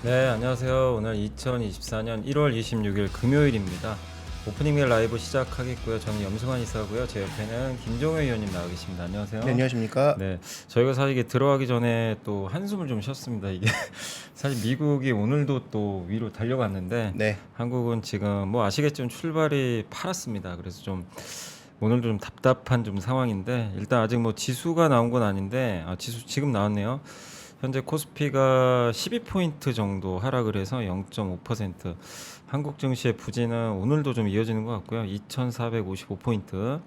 네, 안녕하세요. 오늘 2024년 1월 26일 금요일입니다. 오프닝 메일 라이브 시작하겠고요. 저는 염승환 이사고요. 제 옆에는 김종회 의원님 나와 계십니다. 안녕하세요. 네, 안녕하십니까? 네, 저희가 사실 이게 들어가기 전에 또 한숨을 좀 쉬었습니다. 이게 사실 미국이 오늘도 또 위로 달려갔는데 네, 한국은 지금 뭐 아시겠지만 출발이 팔았습니다. 그래서 좀 오늘도 좀 답답한 좀 상황인데 일단 아직 뭐 지수가 나온 건 아닌데 지수 지금 나왔네요. 현재 코스피가 12포인트 정도 하락을 해서 0.5%, 한국 증시의 부진은 오늘도 좀 이어지는 것 같고요. 2455포인트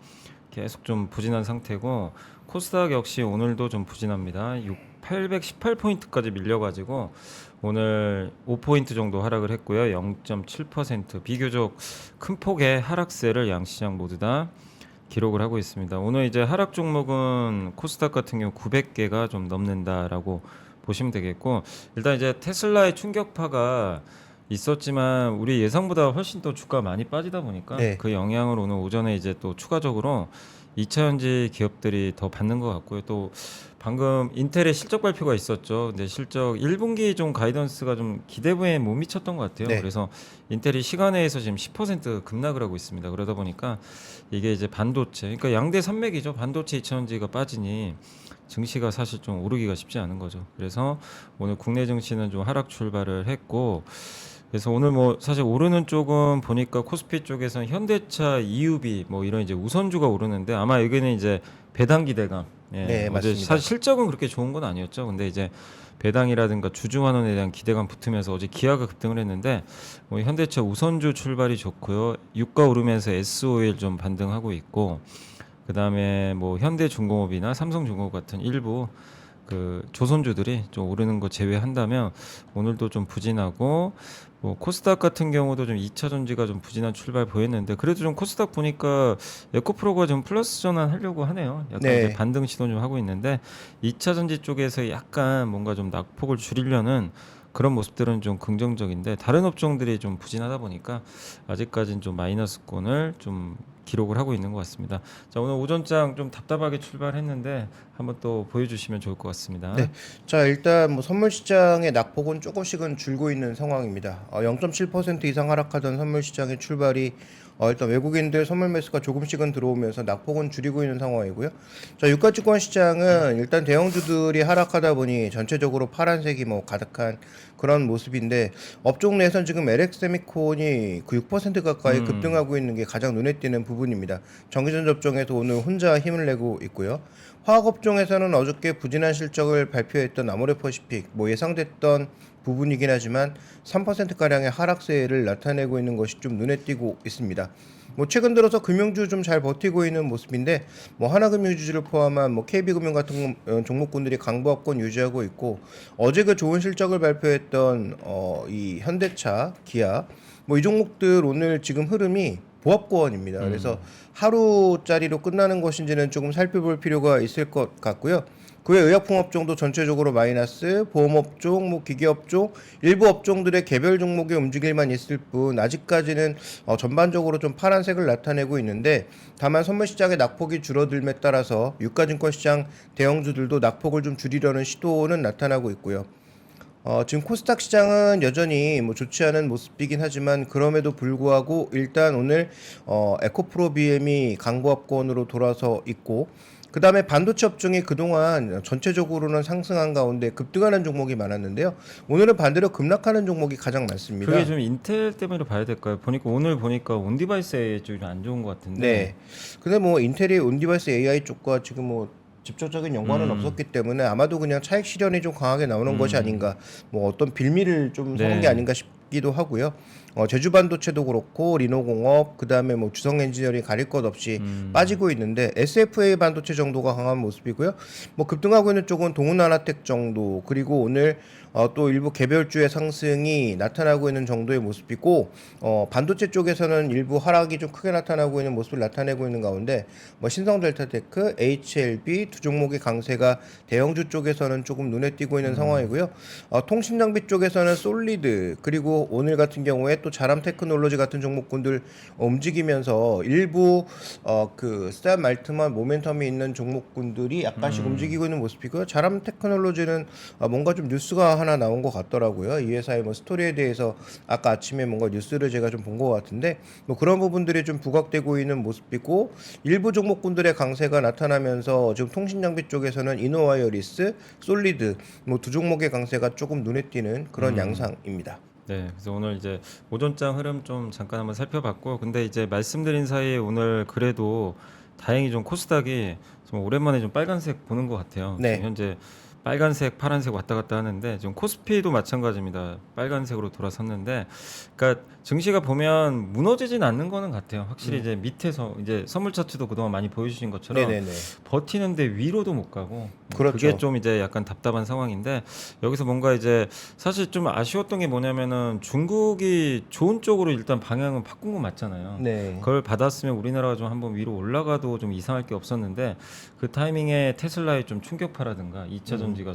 계속 좀 부진한 상태고, 코스닥 역시 오늘도 좀 부진합니다. 818포인트까지 밀려가지고 오늘 5포인트 정도 하락을 했고요. 0.7%, 비교적 큰 폭의 하락세를 양시장 모두 다 기록을 하고 있습니다. 오늘 이제 하락 종목은 코스닥 같은 경우 900개가 좀 넘는다라고 보시면 되겠고, 일단 이제 테슬라의 충격파가 있었지만 우리 예상보다 훨씬 또 주가 많이 빠지다 보니까 네, 그 영향을 오늘 오전에 이제 또 추가적으로 2차전지 기업들이 더 받는 것 같고요. 또 방금 인텔의 실적 발표가 있었죠. 근데 실적 1분기 좀 가이던스가 좀 기대부에 못 미쳤던 것 같아요. 네, 그래서 인텔이 시간외에서 지금 10% 급락을 하고 있습니다. 그러다 보니까 이게 이제 반도체, 그러니까 양대 산맥이죠. 반도체 2차전지가 빠지니 증시가 사실 좀 오르기가 쉽지 않은 거죠. 그래서 오늘 국내 증시는 좀 하락 출발을 했고, 그래서 오늘 뭐 사실 오르는 쪽은 보니까 코스피 쪽에서는 현대차, EUV 뭐 이런 이제 우선주가 오르는데, 아마 여기는 이제 배당 기대감. 네, 어제 맞습니다. 사실 실적은 그렇게 좋은 건 아니었죠. 근데 이제 배당이라든가 주주 환원에 대한 기대감 붙으면서 어제 기아가 급등을 했는데, 뭐 현대차 우선주 출발이 좋고요. 유가 오르면서 S-오일 좀 반등하고 있고, 그 다음에 뭐 현대중공업이나 삼성중공업 같은 일부 그 조선주들이 좀 오르는 거 제외한다면 오늘도 좀 부진하고, 뭐 코스닥 같은 경우도 좀 2차 전지가 좀 부진한 출발 보였는데, 그래도 좀 코스닥 보니까 에코프로가 좀 플러스 전환하려고 하네요. 약간 이제 네, 반등 시도 좀 하고 있는데, 2차 전지 쪽에서 약간 뭔가 좀 낙폭을 줄이려는 그런 모습들은 좀 긍정적인데, 다른 업종들이 좀 부진하다 보니까 아직까지는 좀 마이너스권을 좀 기록을 하고 있는 것 같습니다. 자, 오늘 오전장 좀 답답하게 출발했는데 한번 또 보여주시면 좋을 것 같습니다. 네. 자, 일단 뭐 선물 시장의 낙폭은 조금씩은 줄고 있는 상황입니다. 0.7% 이상 하락하던 선물 시장의 출발이 일단 외국인들 선물 매수가 조금씩은 들어오면서 낙폭은 줄이고 있는 상황이고요. 자, 유가증권 시장은 일단 대형주들이 하락하다 보니 전체적으로 파란색이 뭐 가득한 그런 모습인데, 업종 내에선 지금 LX세미콘이 그 6% 가까이 급등하고 있는 게 가장 눈에 띄는 부분입니다. 전기전 접종에서 오늘 혼자 힘을 내고 있고요. 화학업종에서는 어저께 부진한 실적을 발표했던 아모레퍼시픽, 뭐 예상됐던 부분이긴 하지만 3%가량의 하락세를 나타내고 있는 것이 좀 눈에 띄고 있습니다. 뭐 최근 들어서 금융주 좀 잘 버티고 있는 모습인데, 뭐 하나금융주를 포함한 뭐 KB금융 같은 종목군들이 강보합권 유지하고 있고, 어제 그 좋은 실적을 발표했던 이 현대차, 기아, 뭐 이 종목들 오늘 지금 흐름이 보합권입니다. 그래서 하루짜리로 끝나는 것인지는 조금 살펴볼 필요가 있을 것 같고요. 그 외 의약품업종도 전체적으로 마이너스, 보험업종, 뭐 기계업종, 일부 업종들의 개별 종목의 움직일만 있을 뿐 아직까지는 전반적으로 좀 파란색을 나타내고 있는데, 다만 선물시장의 낙폭이 줄어들에 따라서 유가증권시장 대형주들도 낙폭을 좀 줄이려는 시도는 나타나고 있고요. 지금 코스닥 시장은 여전히 뭐 좋지 않은 모습이긴 하지만, 그럼에도 불구하고 일단 오늘 에코프로 BM이 강보합권으로 돌아서 있고, 그 다음에 반도체 업종이 그동안 전체적으로는 상승한 가운데 급등하는 종목이 많았는데요. 오늘은 반대로 급락하는 종목이 가장 많습니다. 그게 좀 인텔 때문에 봐야 될까요? 보니까 오늘 보니까 온디바이스 쪽이 안 좋은 것 같은데. 네. 근데 뭐 인텔이 온디바이스 AI 쪽과 지금 뭐 직접적인 연관은 없었기 때문에 아마도 그냥 차익 실현이 좀 강하게 나오는 것이 아닌가, 뭐 어떤 빌미를 좀 사는 게 네. 아닌가 싶기도 하고요. 제주 반도체도 그렇고 리노공업, 그다음에 뭐 주성 엔지니어링 가릴 것 없이 빠지고 있는데, SFA 반도체 정도가 강한 모습이고요. 뭐 급등하고 있는 쪽은 동훈하나텍 정도, 그리고 오늘 또 일부 개별주의 상승이 나타나고 있는 정도의 모습이고, 반도체 쪽에서는 일부 하락이 좀 크게 나타나고 있는 모습을 나타내고 있는 가운데, 뭐 신성델타테크, HLB 두 종목의 강세가 대형주 쪽에서는 조금 눈에 띄고 있는 상황이고요. 통신장비 쪽에서는 솔리드, 그리고 그리고 오늘 같은 경우에 또 자람 테크놀로지 같은 종목군들 움직이면서 일부 그 스탠 말트만 모멘텀이 있는 종목군들이 약간씩 움직이고 있는 모습이고요. 자람 테크놀로지는 뭔가 좀 뉴스가 하나 나온 것 같더라고요. 이 회사의 뭐 스토리에 대해서 아까 아침에 뭔가 뉴스를 제가 좀 본 것 같은데 뭐 그런 부분들이 좀 부각되고 있는 모습이고 일부 종목군들의 강세가 나타나면서 지금 통신 장비 쪽에서는 이노와이어리스, 솔리드 뭐 두 종목의 강세가 조금 눈에 띄는 그런 양상입니다. 네, 그래서 오늘 이제 오전장 흐름 좀 잠깐 한번 살펴봤고, 근데 이제 말씀드린 사이에 오늘 그래도 다행히 좀 코스닥이 좀 오랜만에 좀 빨간색 보는 것 같아요. 네. 지금 현재 빨간색, 파란색 왔다 갔다 하는데 지금 코스피도 마찬가지입니다. 빨간색으로 돌아섰는데, 그러니까 증시가 보면 무너지진 않는 거는 같아요. 확실히 이제 밑에서 이제 선물 차트도 그동안 많이 보여주신 것처럼 네네네. 버티는데 위로도 못 가고 그렇죠. 그게 좀 이제 약간 답답한 상황인데 여기서 뭔가 이제 사실 좀 아쉬웠던 게 뭐냐면은 중국이 좋은 쪽으로 일단 방향은 바꾼 건 맞잖아요. 네. 그걸 받았으면 우리나라가 좀 한번 위로 올라가도 좀 이상할 게 없었는데 그 타이밍에 테슬라의 좀 충격파라든가 2차 전지가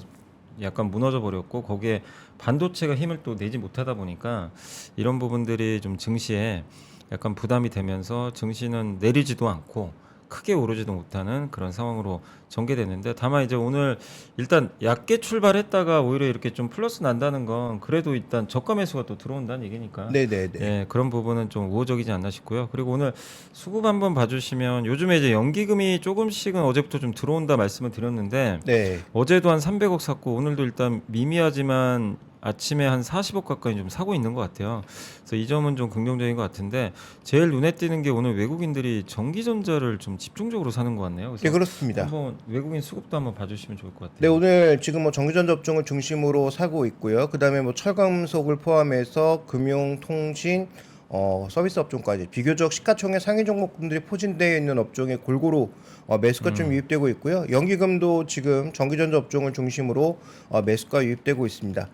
약간 무너져 버렸고 거기에 반도체가 힘을 또 내지 못하다 보니까 이런 부분들이 좀 증시에 약간 부담이 되면서 증시는 내리지도 않고 크게 오르지도 못하는 그런 상황으로 전개됐는데 다만 이제 오늘 일단 얕게 출발했다가 오히려 이렇게 좀 플러스 난다는 건 그래도 일단 저가 매수가 또 들어온다는 얘기니까 네네네. 예, 그런 부분은 좀 우호적이지 않나 싶고요. 그리고 오늘 수급 한번 봐주시면 요즘에 이제 연기금이 조금씩은 어제부터 좀 들어온다 말씀을 드렸는데 네. 어제도 한 300억 샀고 오늘도 일단 미미하지만 아침에 한 40억 가까이 좀 사고 있는 것 같아요. 그래서 이 점은 좀 긍정적인 것 같은데 제일 눈에 띄는 게 오늘 외국인들이 전기전자를 좀 집중적으로 사는 것 같네요. 네, 그래서 그렇습니다. 한번 외국인 수급도 한번 봐주시면 좋을 것 같아요. 네, 오늘 지금 뭐 전기전자 업종을 중심으로 사고 있고요. 그다음에 뭐 철강금속을 포함해서 금융, 통신, 서비스 업종까지 비교적 시가총액 상위 종목군들이 포진되어 있는 업종에 골고루 매수가 좀 유입되고 있고요. 연기금도 지금 전기전자 업종을 중심으로 매수가 유입되고 있습니다.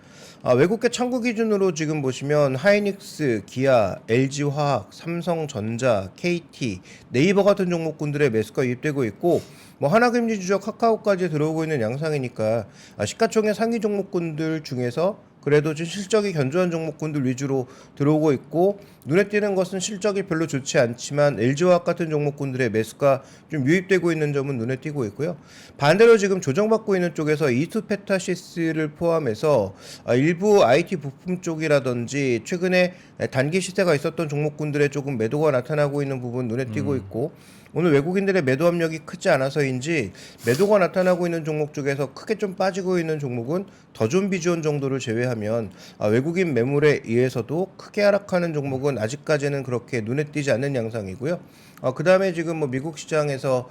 외국계 창구 기준으로 지금 보시면 하이닉스, 기아, LG화학, 삼성전자, KT, 네이버 같은 종목군들의 매수가 유입되고 있고 뭐 하나금융 주적 카카오까지 들어오고 있는 양상이니까 시가총액 상위 종목군들 중에서 그래도 좀 실적이 견조한 종목군들 위주로 들어오고 있고 눈에 띄는 것은 실적이 별로 좋지 않지만 LG화학 같은 종목군들의 매수가 좀 유입되고 있는 점은 눈에 띄고 있고요. 반대로 지금 조정받고 있는 쪽에서 이투페타시스를 포함해서 일부 IT 부품 쪽이라든지 최근에 단기 시세가 있었던 종목군들의 조금 매도가 나타나고 있는 부분 눈에 띄고 있고 오늘 외국인들의 매도 압력이 크지 않아서인지 매도가 나타나고 있는 종목 중에서 크게 좀 빠지고 있는 종목은 더존비주얼 정도를 제외하면 외국인 매물에 의해서도 크게 하락하는 종목은 아직까지는 그렇게 눈에 띄지 않는 양상이고요. 그 다음에 지금 뭐 미국 시장에서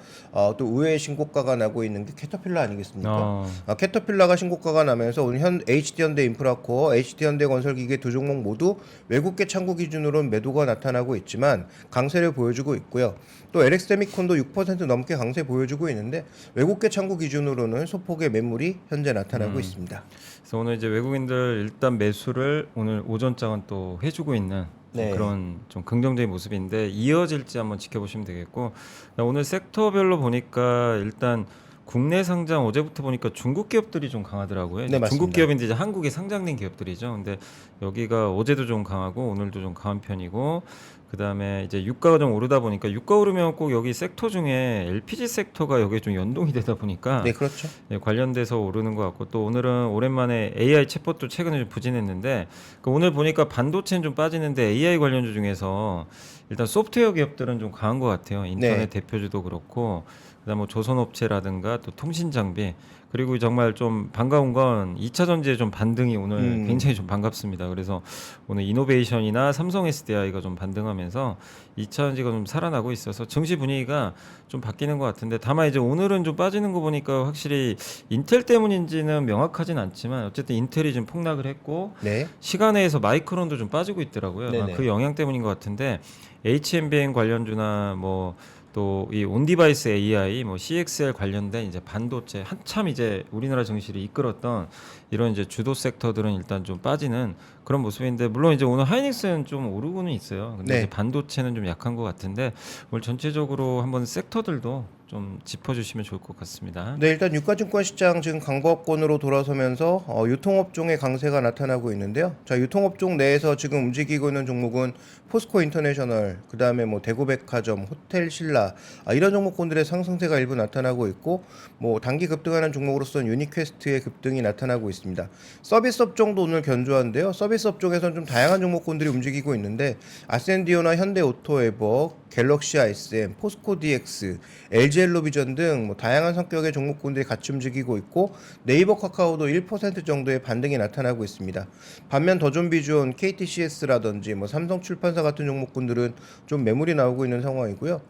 또 의외의 신고가가 나고 있는 게 캐터필러 아니겠습니까? 캐터필러가 신고가가 나면서 오늘 HD현대 인프라코어, HD현대 건설기계 두 종목 모두 외국계 창구 기준으로는 매도가 나타나고 있지만 강세를 보여주고 있고요. 또 LX세미콘도 6% 넘게 강세 보여주고 있는데 외국계 창구 기준으로는 소폭의 매물이 현재 나타나고 있습니다. 그래서 오늘 이제 외국인들 일단 매수를 오늘 오전장은 또 해주고 있는 네. 그런 좀 긍정적인 모습인데 이어질지 한번 지켜보시면 되겠고 오늘 섹터별로 보니까 일단 국내 상장 어제부터 보니까 중국 기업들이 좀 강하더라고요. 네, 맞습니다. 중국 기업인데 이제 한국에 상장된 기업들이죠. 근데 여기가 어제도 좀 강하고 오늘도 좀 강한 편이고 그다음에 이제 유가가 좀 오르다 보니까 유가 오르면 꼭 여기 섹터 중에 LPG 섹터가 여기에 좀 연동이 되다 보니까 네, 그렇죠. 네, 관련돼서 오르는 것 같고 또 오늘은 오랜만에 AI 챗봇도 최근에 좀 부진했는데 오늘 보니까 반도체는 좀 빠지는데 AI 관련주 중에서 일단 소프트웨어 기업들은 좀 강한 것 같아요. 인터넷 네. 대표주도 그렇고 그다음 뭐 조선업체라든가 또 통신장비 그리고 정말 좀 반가운 건 2차 전지의 좀 반등이 오늘 굉장히 좀 반갑습니다. 그래서 오늘 이노베이션이나 삼성 SDI가 좀 반등하면서 2차 전지가 좀 살아나고 있어서 증시 분위기가 좀 바뀌는 것 같은데 다만 이제 오늘은 좀 빠지는 거 보니까 확실히 인텔 때문인지는 명확하진 않지만 어쨌든 인텔이 좀 폭락을 했고 네. 시간에서 마이크론도 좀 빠지고 있더라고요. 네네. 그 영향 때문인 것 같은데 HMBN 관련주나 뭐 또 이 온디바이스 AI, 뭐 CXL 관련된 이제 반도체 한참 이제 우리나라 증시를 이끌었던 이런 이제 주도 섹터들은 일단 좀 빠지는 그런 모습인데 물론 이제 오늘 하이닉스는 좀 오르고는 있어요. 근데 네. 이제 반도체는 좀 약한 것 같은데 오늘 전체적으로 한번 섹터들도 좀 짚어주시면 좋을 것 같습니다. 네, 일단 유가증권 시장 지금 강보합권으로 돌아서면서 유통업종의 강세가 나타나고 있는데요. 자, 유통업종 내에서 지금 움직이고 있는 종목은 포스코 인터내셔널, 그다음에 뭐 대구백화점, 호텔 신라 이런 종목군들의 상승세가 일부 나타나고 있고 뭐 단기 급등하는 종목으로서는 유니퀘스트의 급등이 나타나고 있습니다. 서비스 업종도 오늘 견조한데요. 서비스 업종에서는 좀 다양한 종목군들이 움직이고 있는데 아센디오나 현대오토에버, 갤럭시 ISM, 포스코 DX, LG엘로비전 등 뭐 다양한 성격의 종목군들이 같이 움직이고 있고 네이버 카카오도 1% 정도의 반등이 나타나고 있습니다. 반면 더 좀비 존, KTCS라든지 뭐 삼성출판사 같은 종목군들은 좀 매물이 나오고 있는 상황이고요.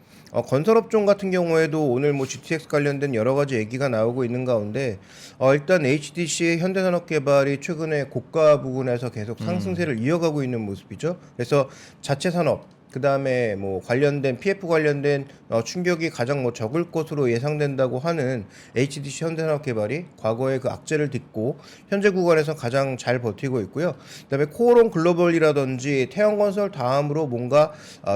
건설업종 같은 경우에도 오늘 뭐 GTX 관련된 여러 가지 얘기가 나오고 있는 가운데 일단 HDC 현대산업개발이 최근에 고가 부근에서 계속 상승세를 이어가고 있는 모습이죠. 그래서 자체 산업 그 다음에 뭐 관련된 PF 관련된 충격이 가장 뭐 적을 것으로 예상된다고 하는 HDC 현대산업개발이 과거에 그 악재를 딛고 현재 구간에서 가장 잘 버티고 있고요. 그다음에 코오롱 글로벌이라든지 태영건설 다음으로 뭔가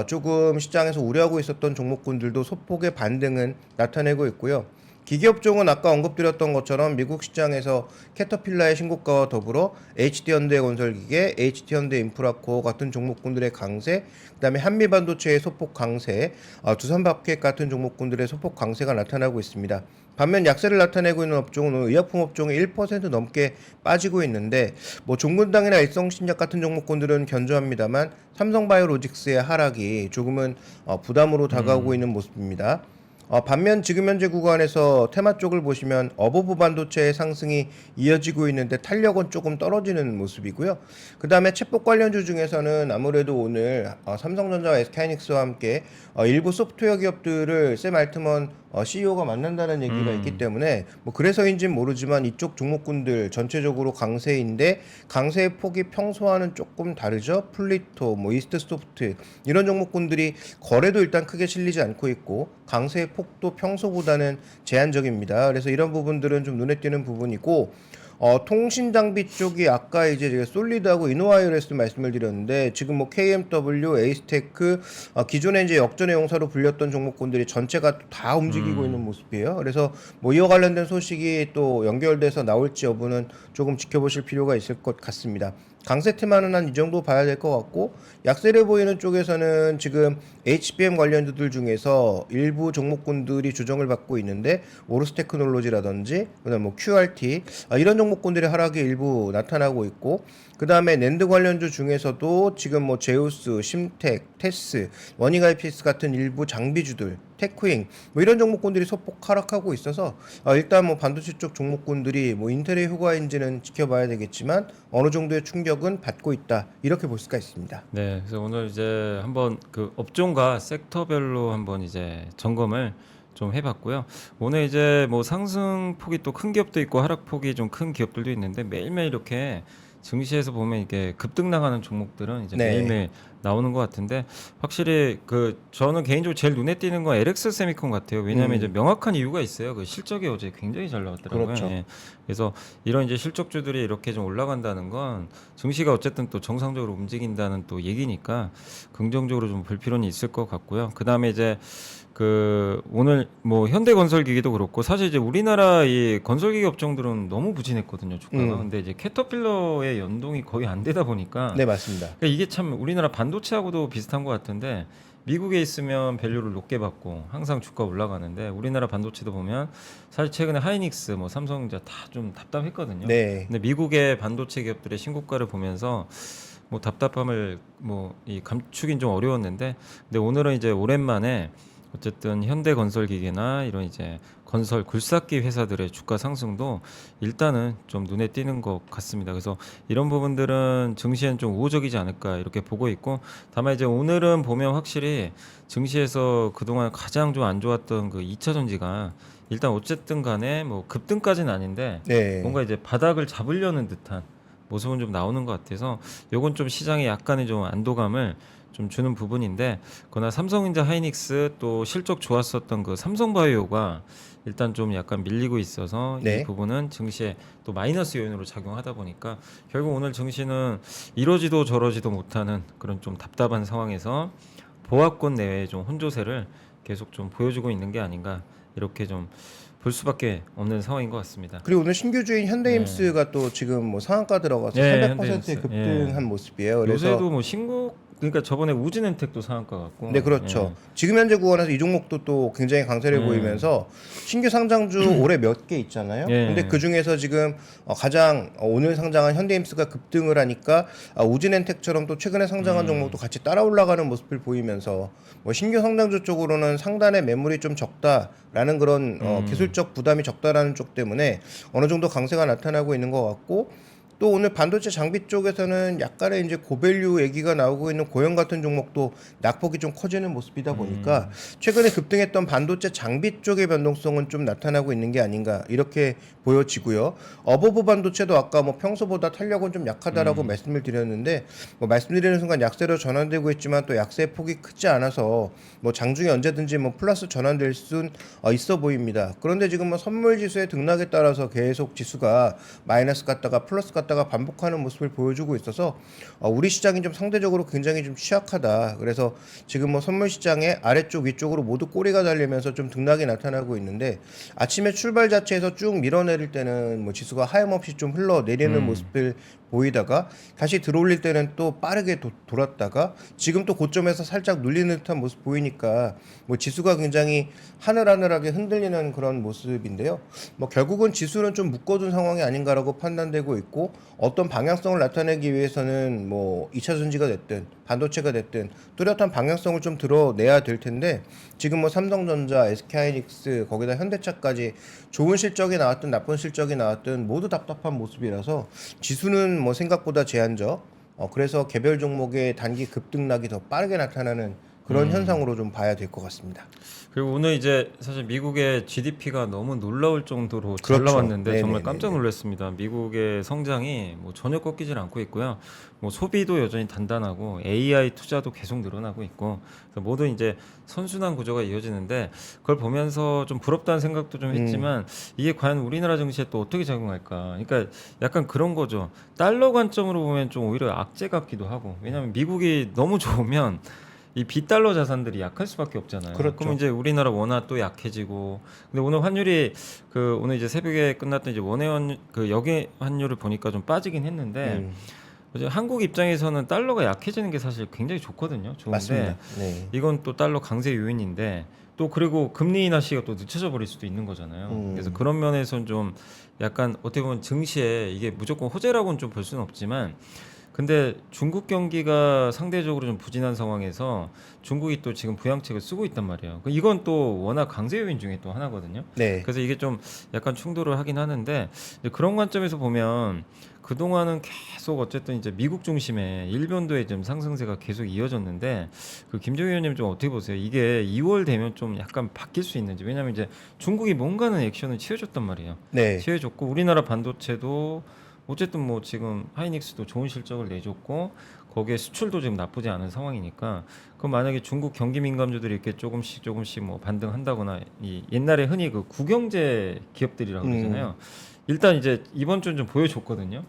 조금 시장에서 우려하고 있었던 종목군들도 소폭의 반등은 나타내고 있고요. 기기업종은 아까 언급드렸던 것처럼 미국 시장에서 캐터필라의 신고가와 더불어 HD현대건설기계, HD현대인프라코어 같은 종목군들의 강세, 그다음에 한미반도체의 소폭 강세, 두산밥켓 같은 종목군들의 소폭 강세가 나타나고 있습니다. 반면 약세를 나타내고 있는 업종은 의약품 업종이 1% 넘게 빠지고 있는데 뭐 종근당이나 일성신약 같은 종목군들은 견조합니다만 삼성바이오로직스의 하락이 조금은 부담으로 다가오고 있는 모습입니다. 반면 지금 현재 구간에서 테마 쪽을 보시면 어버브 반도체의 상승이 이어지고 있는데 탄력은 조금 떨어지는 모습이고요. 그 다음에 챗봇 관련주 중에서는 아무래도 오늘 삼성전자와 SK하이닉스와 함께 일부 소프트웨어 기업들을 샘 알트먼 CEO가 만난다는 얘기가 있기 때문에 뭐 그래서인지는 모르지만 이쪽 종목군들 전체적으로 강세인데 강세의 폭이 평소와는 조금 다르죠. 플리토, 뭐 이스트소프트 이런 종목군들이 거래도 일단 크게 실리지 않고 있고 강세의 폭도 평소보다는 제한적입니다. 그래서 이런 부분들은 좀 눈에 띄는 부분이고 통신 장비 쪽이 아까 이제 제가 솔리드하고 이노와이어레스 말씀을 드렸는데 지금 뭐 KMW, 에이스테크 기존에 이제 역전의 용사로 불렸던 종목군들이 전체가 다 움직이고 있는 모습이에요. 그래서 뭐 이와 관련된 소식이 또 연결돼서 나올지 여부는 조금 지켜보실 필요가 있을 것 같습니다. 강세 테마는 한 이 정도 봐야 될 것 같고 약세를 보이는 쪽에서는 지금 HBM 관련주들 중에서 일부 종목군들이 조정을 받고 있는데 오르스 테크놀로지라든지 그다음 뭐 QRT 이런 종목군들의 하락이 일부 나타나고 있고 그 다음에 낸드 관련주 중에서도 지금 뭐 제우스, 심텍, 테스, 원익IPS 같은 일부 장비주들, 테크잉 뭐 이런 종목군들이 소폭 하락하고 있어서 일단 뭐 반도체 쪽 종목군들이 뭐 인텔의 효과인지는 지켜봐야 되겠지만 어느 정도의 충격은 받고 있다 이렇게 볼 수가 있습니다. 네, 그래서 오늘 이제 한번 그 업종과 섹터별로 한번 이제 점검을 좀 해봤고요. 오늘 이제 뭐 상승폭이 또 큰 기업도 있고 하락폭이 좀 큰 기업들도 있는데 매일매일 이렇게 증시에서 보면 이게 급등 나가는 종목들은 이제 네. 매일매일 나오는 것 같은데 확실히 그 저는 개인적으로 제일 눈에 띄는 건 LX 세미콘 같아요. 왜냐하면 이제 명확한 이유가 있어요. 그 실적이 어제 굉장히 잘 나왔더라고요. 그렇죠. 예. 그래서 이런 이제 실적주들이 이렇게 좀 올라간다는 건 증시가 어쨌든 또 정상적으로 움직인다는 또 얘기니까 긍정적으로 좀 볼 필요는 있을 것 같고요. 그 다음에 이제 그 오늘 뭐 현대건설기기도 그렇고 사실 이제 우리나라 이 건설기기 업종들은 너무 부진했거든요 주가가. 근데 이제 캐터필러의 연동이 거의 안 되다 보니까 네, 맞습니다. 그러니까 이게 참 우리나라 반도체하고도 비슷한 것 같은데 미국에 있으면 밸류를 높게 받고 항상 주가 올라가는데 우리나라 반도체도 보면 사실 최근에 하이닉스, 뭐 삼성전자 다 좀 답답했거든요. 네. 근데 미국의 반도체 기업들의 신고가를 보면서 뭐 답답함을 뭐 이 감추긴 좀 어려웠는데 근데 오늘은 이제 오랜만에 어쨌든 현대건설기계나 이런 이제 건설 굴삭기 회사들의 주가 상승도 일단은 좀 눈에 띄는 것 같습니다. 그래서 이런 부분들은 증시엔 좀 우호적이지 않을까 이렇게 보고 있고 다만 이제 오늘은 보면 확실히 증시에서 그동안 가장 좀 안 좋았던 그 2차 전지가 일단 어쨌든 간에 뭐 급등까지는 아닌데 네. 뭔가 이제 바닥을 잡으려는 듯한 모습은 좀 나오는 것 같아서 요건 좀 시장에 약간의 좀 안도감을 좀 주는 부분인데, 그러나 삼성전자, 하이닉스 또 실적 좋았었던 그 삼성바이오가 일단 좀 약간 밀리고 있어서 이 네. 부분은 증시에 또 마이너스 요인으로 작용하다 보니까 결국 오늘 증시는 이러지도 저러지도 못하는 그런 좀 답답한 상황에서 보합권 내외의 좀 혼조세를 계속 좀 보여주고 있는 게 아닌가, 이렇게 좀 볼 수밖에 없는 상황인 것 같습니다. 그리고 오늘 신규 주인 현대임스가 또 지금 뭐 상한가 들어가서 네, 300%의 현대임스. 급등한 모습이에요. 그래서 요새도 뭐 신곡, 그러니까 저번에 우진엔텍도 상한가 같고. 네, 그렇죠. 지금 현재 구간에서 이 종목도 또 굉장히 강세를 보이면서 신규 상장주 올해 몇 개 있잖아요. 예. 근데 그 중에서 지금 가장 오늘 상장한 현대임스가 급등을 하니까 우진엔텍처럼 또 최근에 상장한 종목도 같이 따라 올라가는 모습을 보이면서 뭐 신규 상장주 쪽으로는 상단의 매물이 좀 적다라는 그런 기술적 부담이 적다라는 쪽 때문에 어느 정도 강세가 나타나고 있는 것 같고, 또 오늘 반도체 장비 쪽에서는 약간의 이제 고밸류 얘기가 나오고 있는 고영 같은 종목도 낙폭이 좀 커지는 모습이다 보니까 최근에 급등했던 반도체 장비 쪽의 변동성은 좀 나타나고 있는 게 아닌가 이렇게 보여지고요. 어버브 반도체도 아까 뭐 평소보다 탄력은 좀 약하다라고 말씀을 드렸는데, 뭐 말씀드리는 순간 약세로 전환되고 있지만 또 약세 폭이 크지 않아서 뭐 장중에 언제든지 뭐 플러스 전환될 수는 있어 보입니다. 그런데 지금 뭐 선물 지수의 등락에 따라서 계속 지수가 마이너스 갔다가 플러스 갔다가 반복하는 모습을 보여주고 있어서 우리 시장이 좀 상대적으로 굉장히 좀 취약하다. 그래서 지금 뭐 선물 시장의 아래쪽 위쪽으로 모두 꼬리가 달리면서 좀 등락이 나타나고 있는데, 아침에 출발 자체에서 쭉 밀어내릴 때는 뭐 지수가 하염없이 좀 흘러내리는 모습을 보이다가 다시 들어올릴 때는 또 빠르게 돌았다가 지금 또 고점에서 살짝 눌리는 듯한 모습 보이니까 뭐 지수가 굉장히 하늘하늘하게 흔들리는 그런 모습인데요. 뭐 결국은 지수는 좀 묶어둔 상황이 아닌가라고 판단되고 있고, 어떤 방향성을 나타내기 위해서는 뭐 2차 전지가 됐든 반도체가 됐든 뚜렷한 방향성을 좀 드러내야 될 텐데, 지금 뭐 삼성전자, SK하이닉스 거기다 현대차까지 좋은 실적이 나왔든 나쁜 실적이 나왔든 모두 답답한 모습이라서 지수는 뭐 생각보다 제한적, 그래서 개별 종목의 단기 급등락이 더 빠르게 나타나는 그런 현상으로 좀 봐야 될 것 같습니다. 그리고 오늘 이제 사실 미국의 GDP가 너무 놀라울 정도로 잘 그렇죠. 나왔는데 정말 네네네네. 깜짝 놀랐습니다. 미국의 성장이 뭐 전혀 꺾이질 않고 있고요. 뭐 소비도 여전히 단단하고 AI 투자도 계속 늘어나고 있고, 그래서 모든 이제 선순환 구조가 이어지는데, 그걸 보면서 좀 부럽다는 생각도 좀 했지만 이게 과연 우리나라 증시에 또 어떻게 작용할까? 그러니까 약간 그런 거죠. 달러 관점으로 보면 좀 오히려 악재 같기도 하고, 왜냐하면 미국이 너무 좋으면 이 비달러 자산들이 약할 수밖에 없잖아요. 그렇죠. 그럼 이제 우리나라 원화 또 약해지고. 근데 오늘 환율이 그 오늘 이제 새벽에 끝났던 이제 원외 그 여기 환율을 보니까 좀 빠지긴 했는데, 이제 한국 입장에서는 달러가 약해지는 게 사실 굉장히 좋거든요. 좋은데 맞습니다. 네. 이건 또 달러 강세 요인인데, 또 그리고 금리 인하 시기가 또 늦춰져 버릴 수도 있는 거잖아요. 그래서 그런 면에서는 좀 약간 어떻게 보면 증시에 이게 무조건 호재라고는 좀 볼 수는 없지만, 근데 중국 경기가 상대적으로 좀 부진한 상황에서 중국이 또 지금 부양책을 쓰고 있단 말이에요. 이건 또 워낙 강세 요인 중에 또 하나거든요. 네. 그래서 이게 좀 약간 충돌을 하긴 하는데, 이제 그런 관점에서 보면 그동안은 계속 어쨌든 이제 미국 중심의 일본도의 좀 상승세가 계속 이어졌는데, 그 김정희 의원님 좀 어떻게 보세요? 이게 2월 되면 좀 약간 바뀔 수 있는지. 왜냐하면 이제 중국이 뭔가는 액션을 취해줬단 말이에요. 네. 취해줬고 우리나라 반도체도 어쨌든 뭐 지금 하이닉스도 좋은 실적을 내줬고 거기에 수출도 지금 나쁘지 않은 상황이니까, 그럼 만약에 중국 경기 민감주들이 이렇게 조금씩 뭐 반등한다거나, 이 옛날에 흔히 그 구경제 기업들이라고 그러잖아요. 일단 이제 이번 주는 좀 보여줬거든요.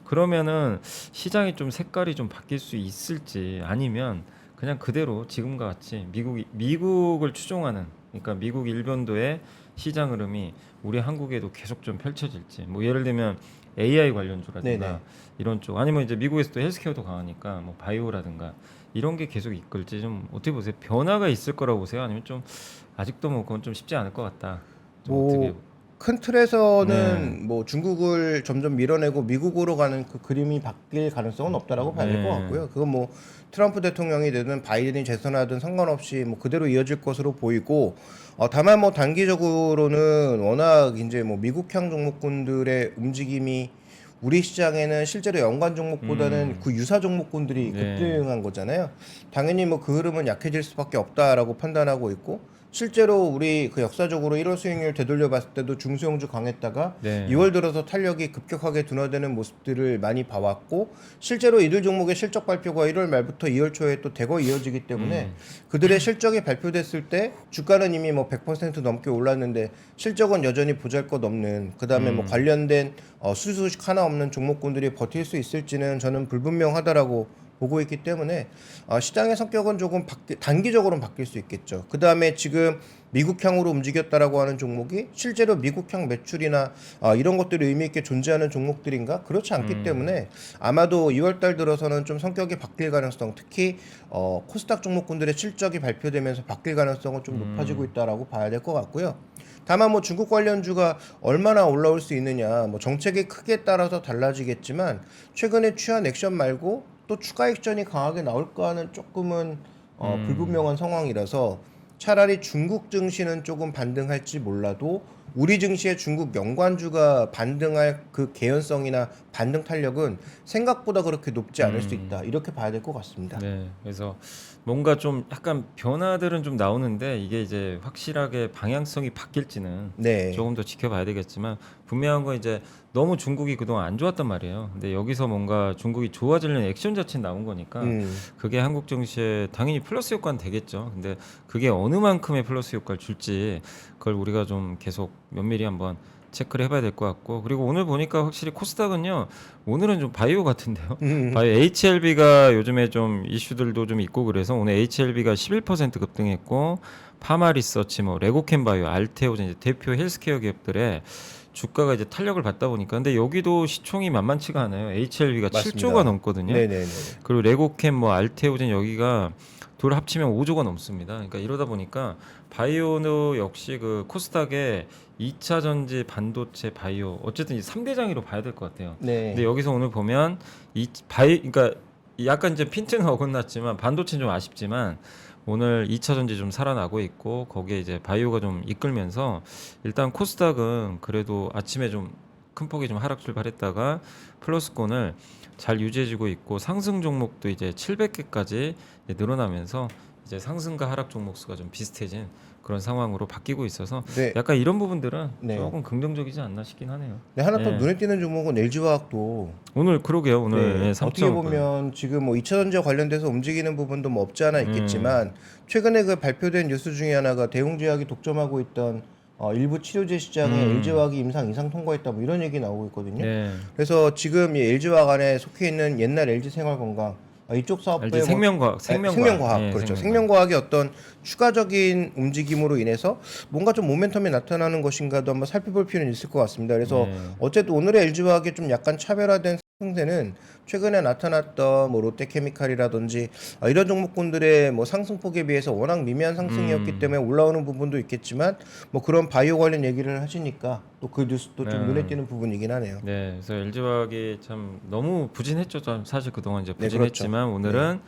그러면은 시장이 좀 색깔이 좀 바뀔 수 있을지, 아니면 그냥 그대로 지금과 같이 미국을 추종하는, 그러니까 미국 일본도의 시장 흐름이 우리 한국에도 계속 좀 펼쳐질지. 뭐 예를 들면 AI 관련주라든가 네네. 이런 쪽, 아니면 이제 미국에서 또 헬스케어도 강하니까 뭐 바이오라든가 이런 게 계속 이끌지, 좀 어떻게 보세요? 변화가 있을 거라고 보세요? 아니면 좀 아직도 뭐 그건 좀 쉽지 않을 것 같다. 좀 어떻게? 뭐 큰 틀에서는 네. 뭐 중국을 점점 밀어내고 미국으로 가는 그 그림이 바뀔 가능성은 없다라고 봐야 될 것 네. 같고요. 그건 뭐 트럼프 대통령이 되든 바이든이 재선하든 상관없이 뭐 그대로 이어질 것으로 보이고, 다만 뭐 단기적으로는 워낙 이제 뭐 미국향 종목군들의 움직임이 우리 시장에는 실제로 연관 종목보다는 그 유사 종목군들이 네. 급등한 거잖아요. 당연히 뭐 그 흐름은 약해질 수밖에 없다라고 판단하고 있고, 실제로 우리 그 역사적으로 1월 수익률 되돌려 봤을 때도 중소형주 강했다가 네. 2월 들어서 탄력이 급격하게 둔화되는 모습들을 많이 봐왔고 실제로 이들 종목의 실적 발표가 1월 말부터 2월 초에 또 대거 이어지기 때문에 그들의 실적이 발표됐을 때 주가는 이미 뭐 100% 넘게 올랐는데 실적은 여전히 보잘것없는 그다음에 뭐 관련된 수수식 하나 없는 종목군들이 버틸 수 있을지는 저는 불분명하다라고 보고 있기 때문에 시장의 성격은 조금 단기적으로는 바뀔 수 있겠죠. 그 다음에 지금 미국향으로 움직였다라고 하는 종목이 실제로 미국향 매출이나 이런 것들이 의미 있게 존재하는 종목들인가? 그렇지 않기 때문에 아마도 2월달 들어서는 좀 성격이 바뀔 가능성, 특히 코스닥 종목군들의 실적이 발표되면서 바뀔 가능성은 좀 높아지고 있다라고 봐야 될 것 같고요. 다만 뭐 중국 관련주가 얼마나 올라올 수 있느냐, 뭐 정책의 크기에 따라서 달라지겠지만 최근에 취한 액션 말고 또 추가 액션이 강하게 나올까 하는 조금은 불분명한 상황이라서 차라리 중국 증시는 조금 반등할지 몰라도 우리 증시의 중국 연관주가 반등할 그 개연성이나 반등 탄력은 생각보다 그렇게 높지 않을 수 있다. 이렇게 봐야 될 것 같습니다. 네, 그래서 뭔가 좀 약간 변화들은 좀 나오는데 이게 이제 확실하게 방향성이 바뀔지는 네. 조금 더 지켜봐야 되겠지만 분명한 건 이제 너무 중국이 그동안 안 좋았단 말이에요. 근데 여기서 뭔가 중국이 좋아지려는 액션 자체는 나온 거니까 그게 한국 증시에 당연히 플러스 효과는 되겠죠. 근데 그게 어느 만큼의 플러스 효과를 줄지 그걸 우리가 좀 계속 면밀히 한번 체크를 해봐야 될 것 같고 그리고 오늘 보니까 확실히 코스닥은요 오늘은 좀 바이오 같은데요. 바이오 HLB가 요즘에 좀 이슈들도 좀 있고 그래서 오늘 HLB가 11% 급등했고 파마리서치 뭐 레고캠바이오 알테오젠 이제 대표 헬스케어 기업들의 주가가 이제 탄력을 받다 보니까 근데 여기도 시총이 만만치가 않아요. HLB가 맞습니다. 7조가 넘거든요. 네네네. 그리고 레고캠 뭐 알테오젠 여기가 둘 합치면 5조가 넘습니다. 그러니까 이러다 보니까 바이오도 역시 그 코스닥의 2차 전지 반도체 바이오 어쨌든 이 3대장으로 봐야 될 것 같아요. 네. 근데 여기서 오늘 보면 이 그러니까 약간 이제 핀트는 어긋났지만 반도체는 좀 아쉽지만 오늘 2차 전지 좀 살아나고 있고 거기에 이제 바이오가 좀 이끌면서 일단 코스닥은 그래도 아침에 좀 큰 폭의 좀 하락 출발했다가 플러스권을 잘 유지해주고 있고 상승 종목도 이제 700개까지 늘어나면서 이제 상승과 하락 종목 수가 좀 비슷해진 그런 상황으로 바뀌고 있어서 네. 약간 이런 부분들은 네. 조금 긍정적이지 않나 싶긴 하네요. 네, 하나 더 네. 눈에 띄는 종목은 LG화학도 오늘 그러게요. 오늘 네, 3.5%. 어떻게 보면 지금 뭐 2차전지와 관련돼서 움직이는 부분도 뭐 없지 않아 있겠지만 최근에 그 발표된 뉴스 중에 하나가 대웅제약이 독점하고 있던 일부 치료제 시장에 LG화학이 임상 이상 통과했다 뭐 이런 얘기 나오고 있거든요. 네. 그래서 지금 이 LG화학 안에 속해 있는 옛날 LG생활건강 이쪽 사업부의 LG 생명과학, 생명과학 예, 그렇죠. 생명과학. 생명과학의 어떤 추가적인 움직임으로 인해서 뭔가 좀 모멘텀이 나타나는 것인가도 한번 살펴볼 필요는 있을 것 같습니다. 그래서 네. 어쨌든 오늘의 LG화학의 좀 약간 차별화된 상승세는 최근에 나타났던 뭐 롯데케미칼이라든지 이런 종목군들의 뭐 상승폭에 비해서 워낙 미미한 상승이었기 때문에 올라오는 부분도 있겠지만 뭐 그런 바이오 관련 얘기를 하시니까 또 그 뉴스도 좀 눈에 띄는 부분이긴 하네요. 네, 그래서 LG화학이 참 너무 부진했죠. 좀 사실 그동안 이제 네, 부진했지만 그렇죠. 오늘은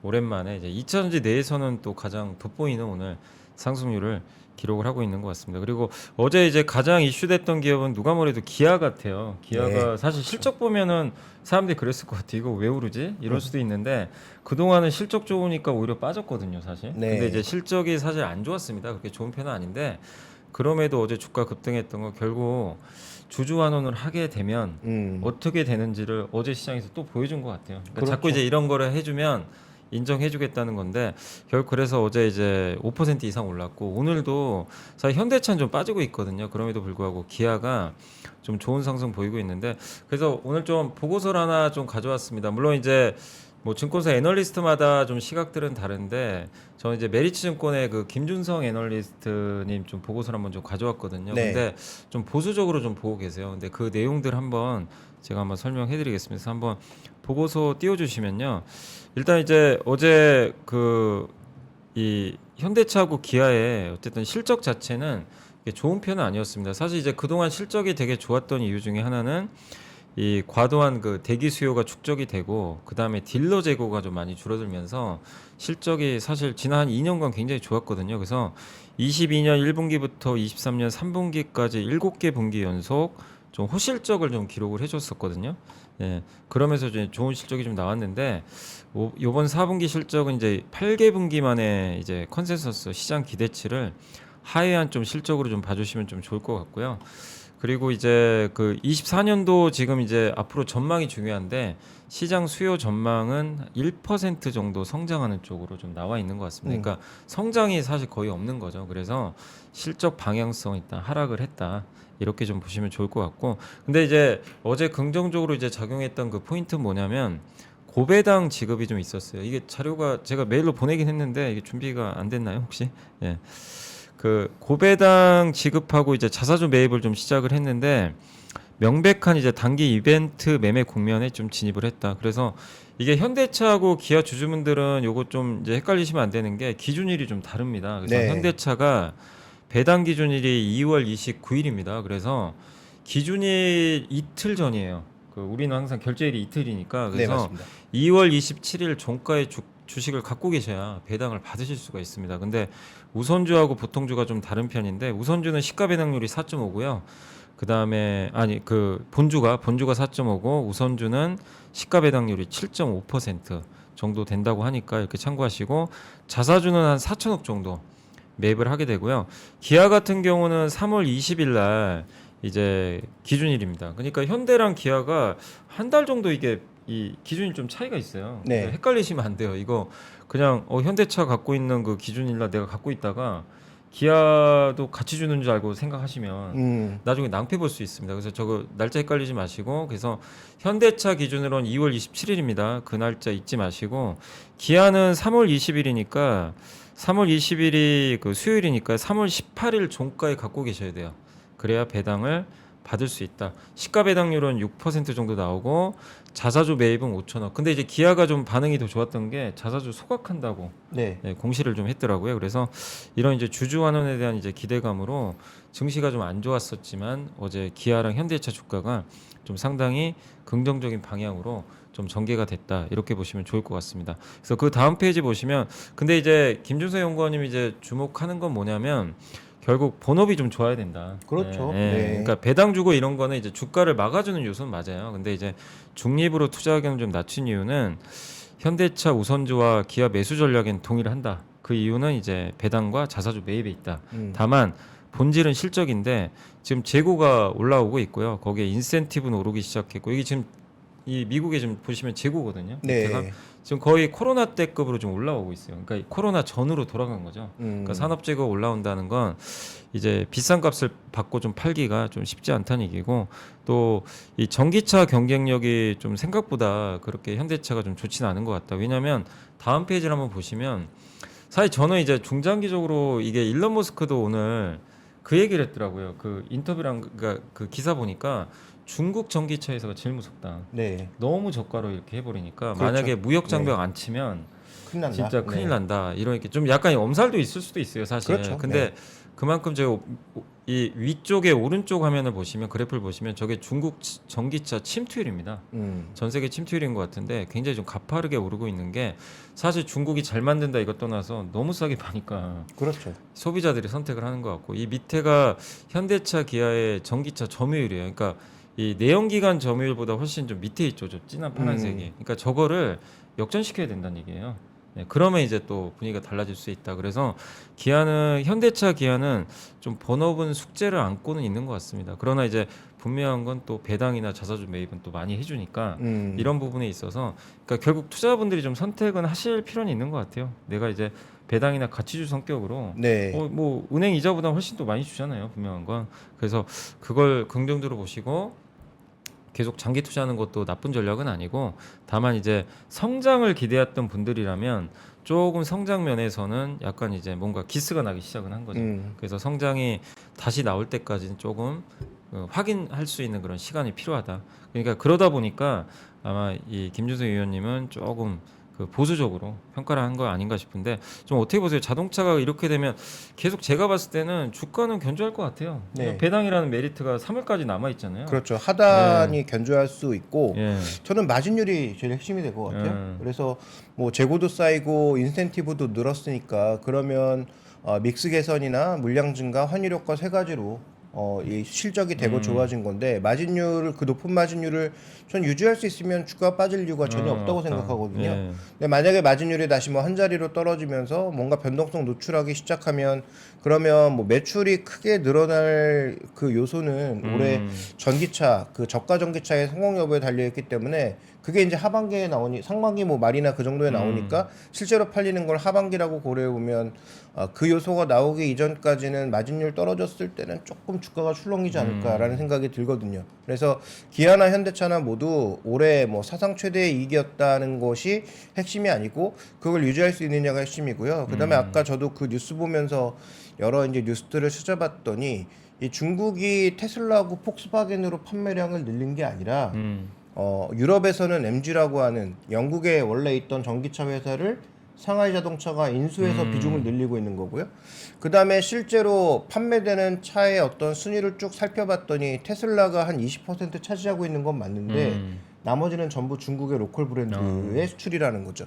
오랜만에 이제 2차전지 내에서는 또 가장 돋보이는 오늘 상승률을 기록을 하고 있는 것 같습니다. 그리고 어제 이제 가장 이슈됐던 기업은 누가 뭐래도 기아 같아요. 기아가 네, 사실 실적 보면은 사람들이 그랬을 것 같아. 이거 왜 오르지? 이럴 수도 있는데 그동안은 실적 좋으니까 오히려 빠졌거든요, 사실. 네. 근데 이제 실적이 사실 안 좋았습니다. 그렇게 좋은 편은 아닌데 그럼에도 어제 주가 급등했던 거 결국 주주 환원을 하게 되면 어떻게 되는지를 어제 시장에서 또 보여준 것 같아요. 그러니까 자꾸 그렇죠. 이제 이런 거를 해주면 인정해주겠다는 건데 결국 그래서 어제 이제 5% 이상 올랐고 오늘도 사실 현대차는 좀 빠지고 있거든요. 그럼에도 불구하고 기아가 좀 좋은 상승 보이고 있는데 그래서 오늘 좀 보고서를 하나 좀 가져왔습니다. 물론 이제 뭐 증권사 애널리스트마다 좀 시각들은 다른데 저는 이제 메리츠증권의 그 김준성 애널리스트님 좀 보고서를 한번 좀 가져왔거든요. 네. 근데 좀 보수적으로 좀 보고 계세요. 근데 그 내용들 한번 제가 한번 설명해드리겠습니다. 그래서 한번 보고서 띄워주시면요. 일단 이제 어제 그 이 현대차하고 기아의 어쨌든 실적 자체는 이게 좋은 편은 아니었습니다. 사실 이제 그동안 실적이 되게 좋았던 이유 중에 하나는 이 과도한 그 대기 수요가 축적이 되고 그 다음에 딜러 재고가 좀 많이 줄어들면서 실적이 사실 지난 한 2년간 굉장히 좋았거든요. 그래서 22년 1분기부터 23년 3분기까지 7개 분기 연속 좀 호실적을 좀 기록을 해줬었거든요. 예, 그러면서 이제 좋은 실적이 좀 나왔는데 요번 4분기 실적은 이제 8개분기 만에 이제 컨센서스 시장 기대치를 하회한 좀 실적으로 좀 봐주시면 좀 좋을 것 같고요. 그리고 이제 그 24년도 지금 이제 앞으로 전망이 중요한데 시장 수요 전망은 1% 정도 성장하는 쪽으로 좀 나와 있는 것 같습니다. 그러니까 성장이 사실 거의 없는 거죠. 그래서 실적 방향성 일단 하락을 했다. 이렇게 좀 보시면 좋을 것 같고. 근데 이제 어제 긍정적으로 이제 작용했던 그 포인트는 뭐냐면 고배당 지급이 좀 있었어요. 이게 자료가 제가 메일로 보내긴 했는데 이게 준비가 안 됐나요, 혹시? 예. 그 고배당 지급하고 이제 자사주 매입을 좀 시작을 했는데 명백한 이제 단기 이벤트 매매 국면에 좀 진입을 했다. 그래서 이게 현대차하고 기아 주주분들은 요거 좀 이제 헷갈리시면 안 되는 게 기준일이 좀 다릅니다. 그래서 네. 현대차가 배당 기준일이 2월 29일입니다. 그래서 기준일 이틀 전이에요. 그 우리는 항상 결제일이 이틀이니까 네, 그래서 맞습니다. 2월 27일 종가의 주식을 갖고 계셔야 배당을 받으실 수가 있습니다. 근데 우선주하고 보통주가 좀 다른 편인데 우선주는 시가 배당률이 4.5고요. 그다음에 아니 그 본주가 4.5고 우선주는 시가 배당률이 7.5% 정도 된다고 하니까 이렇게 참고하시고 자사주는 한 4천억 정도 매입을 하게 되고요. 기아 같은 경우는 3월 20일 날 이제 기준일입니다. 그러니까 현대랑 기아가 한 달 정도 이게 이 기준일 좀 차이가 있어요. 네. 그러니까 헷갈리시면 안 돼요. 이거 그냥 현대차 갖고 있는 그 기준일날 내가 갖고 있다가 기아도 같이 주는 줄 알고 생각하시면 나중에 낭패 볼 수 있습니다. 그래서 저거 날짜 헷갈리지 마시고 그래서 현대차 기준으로는 2월 27일입니다. 그 날짜 잊지 마시고 기아는 3월 20일이니까 3월 20일이 그 수요일이니까 3월 18일 종가에 갖고 계셔야 돼요. 그래야 배당을 받을 수 있다. 시가 배당률은 6% 정도 나오고 자사주 매입은 5천억. 근데 이제 기아가 좀 반응이 더 좋았던 게 자사주 소각한다고 네. 공시를 좀 했더라고요. 그래서 이런 이제 주주 환원에 대한 이제 기대감으로 증시가 좀 안 좋았었지만 어제 기아랑 현대차 주가가 좀 상당히 긍정적인 방향으로 좀 전개가 됐다 이렇게 보시면 좋을 것 같습니다. 그래서 그 다음 페이지 보시면 근데 이제 김준서 연구원님이 이제 주목하는 건 뭐냐면 결국 본업이 좀 좋아야 된다. 그렇죠. 예, 예. 네. 그러니까 배당 주고 이런 거는 이제 주가를 막아주는 요소는 맞아요. 근데 이제 중립으로 투자하기는 좀 낮춘 이유는 현대차 우선주와 기아 매수 전략엔 동일한다. 그 이유는 이제 배당과 자사주 매입에 있다. 다만 본질은 실적인데 지금 재고가 올라오고 있고요. 거기에 인센티브는 오르기 시작했고 이게 지금 이 미국에 지금 보시면 재고거든요. 네. 밑에가 지금 거의 코로나 때급으로 좀 올라오고 있어요. 그러니까 코로나 전으로 돌아간 거죠. 그러니까 산업 재고가 올라온다는 건 이제 비싼 값을 받고 좀 팔기가 좀 쉽지 않다는 얘기고 또 이 전기차 경쟁력이 좀 생각보다 그렇게 현대차가 좀 좋지는 않은 것 같다. 왜냐하면 다음 페이지를 한번 보시면 사실 저는 이제 중장기적으로 이게 일론 머스크도 오늘 그 얘기를 했더라고요. 그 인터뷰랑 그러니까 그 기사 보니까 중국 전기차 회사가 제일 무섭다. 네. 너무 저가로 이렇게 해버리니까 그렇죠. 만약에 무역 장벽 네. 안 치면 큰일 난다. 진짜 큰일 네. 난다. 이렇게 좀 약간 엄살도 있을 수도 있어요, 사실. 그렇죠. 근데 네. 그만큼 제가 이 위쪽에 오른쪽 화면을 보시면 그래프를 보시면 저게 중국 전기차 침투율입니다. 전 세계 침투율인 것 같은데 굉장히 좀 가파르게 오르고 있는 게 사실 중국이 잘 만든다 이것 떠나서 너무 싸게 파니까 그렇죠. 소비자들이 선택을 하는 것 같고 이 밑에가 현대차 기아의 전기차 점유율이에요. 그러니까 이 내연기관 점유율보다 훨씬 좀 밑에 있죠. 저 진한 파란색이. 그러니까 저거를 역전시켜야 된다는 얘기예요. 네, 그러면 이제 또 분위기가 달라질 수 있다. 그래서 기아는 현대차 기아는 좀 본업은 숙제를 안고는 있는 것 같습니다. 그러나 이제 분명한 건 또 배당이나 자사주 매입은 또 많이 해주니까 이런 부분에 있어서 그러니까 결국 투자자분들이 좀 선택은 하실 필요는 있는 것 같아요. 내가 이제 배당이나 가치주 성격으로 네. 뭐 은행 이자보다 훨씬 또 많이 주잖아요. 분명한 건. 그래서 그걸 긍정적으로 보시고 계속 장기 투자하는 것도 나쁜 전략은 아니고 다만 이제 성장을 기대했던 분들이라면 조금 성장 면에서는 약간 이제 뭔가 기스가 나기 시작은 한 거죠. 그래서 성장이 다시 나올 때까지는 조금 확인할 수 있는 그런 시간이 필요하다. 그러니까 그러다 보니까 아마 이 김준수 의원님은 조금 그 보수적으로 평가를 한 거 아닌가 싶은데 좀 어떻게 보세요? 자동차가 이렇게 되면 계속 제가 봤을 때는 주가는 견조할 것 같아요. 네. 배당이라는 메리트가 3월까지 남아 있잖아요. 그렇죠. 하단이 견조할 수 있고 예. 저는 마진율이 제일 핵심이 될 것 같아요. 그래서 뭐 재고도 쌓이고 인센티브도 늘었으니까 그러면 믹스 개선이나 물량 증가, 환율 효과 세 가지로 이 실적이 되고 좋아진 건데 마진율을 그 높은 마진율을 전 유지할 수 있으면 주가가 빠질 이유가 전혀 없다고 없다. 생각하거든요. 예. 근데 만약에 마진율이 다시 뭐 한 자리로 떨어지면서 뭔가 변동성 노출하기 시작하면 그러면 뭐 매출이 크게 늘어날 그 요소는 올해 전기차 그 저가 전기차의 성공 여부에 달려 있기 때문에 그게 이제 하반기에 나오니 상반기 뭐 말이나 그 정도에 나오니까 실제로 팔리는 걸 하반기라고 고려해 보면 그 요소가 나오기 이전까지는 마진율 떨어졌을 때는 조금 주가가 출렁이지 않을까라는 생각이 들거든요. 그래서 기아나 현대차나 모두 올해 뭐 사상 최대의 이익이었다는 것이 핵심이 아니고 그걸 유지할 수 있느냐가 핵심이고요. 그다음에 아까 저도 그 뉴스 보면서 여러 이제 뉴스들을 찾아봤더니 이 중국이 테슬라하고 폭스바겐으로 판매량을 늘린 게 아니라 유럽에서는 MG라고 하는 영국에 원래 있던 전기차 회사를 상하이 자동차가 인수해서 비중을 늘리고 있는 거고요. 그 다음에 실제로 판매되는 차의 어떤 순위를 쭉 살펴봤더니 테슬라가 한 20% 차지하고 있는 건 맞는데 나머지는 전부 중국의 로컬 브랜드의 수출이라는 거죠.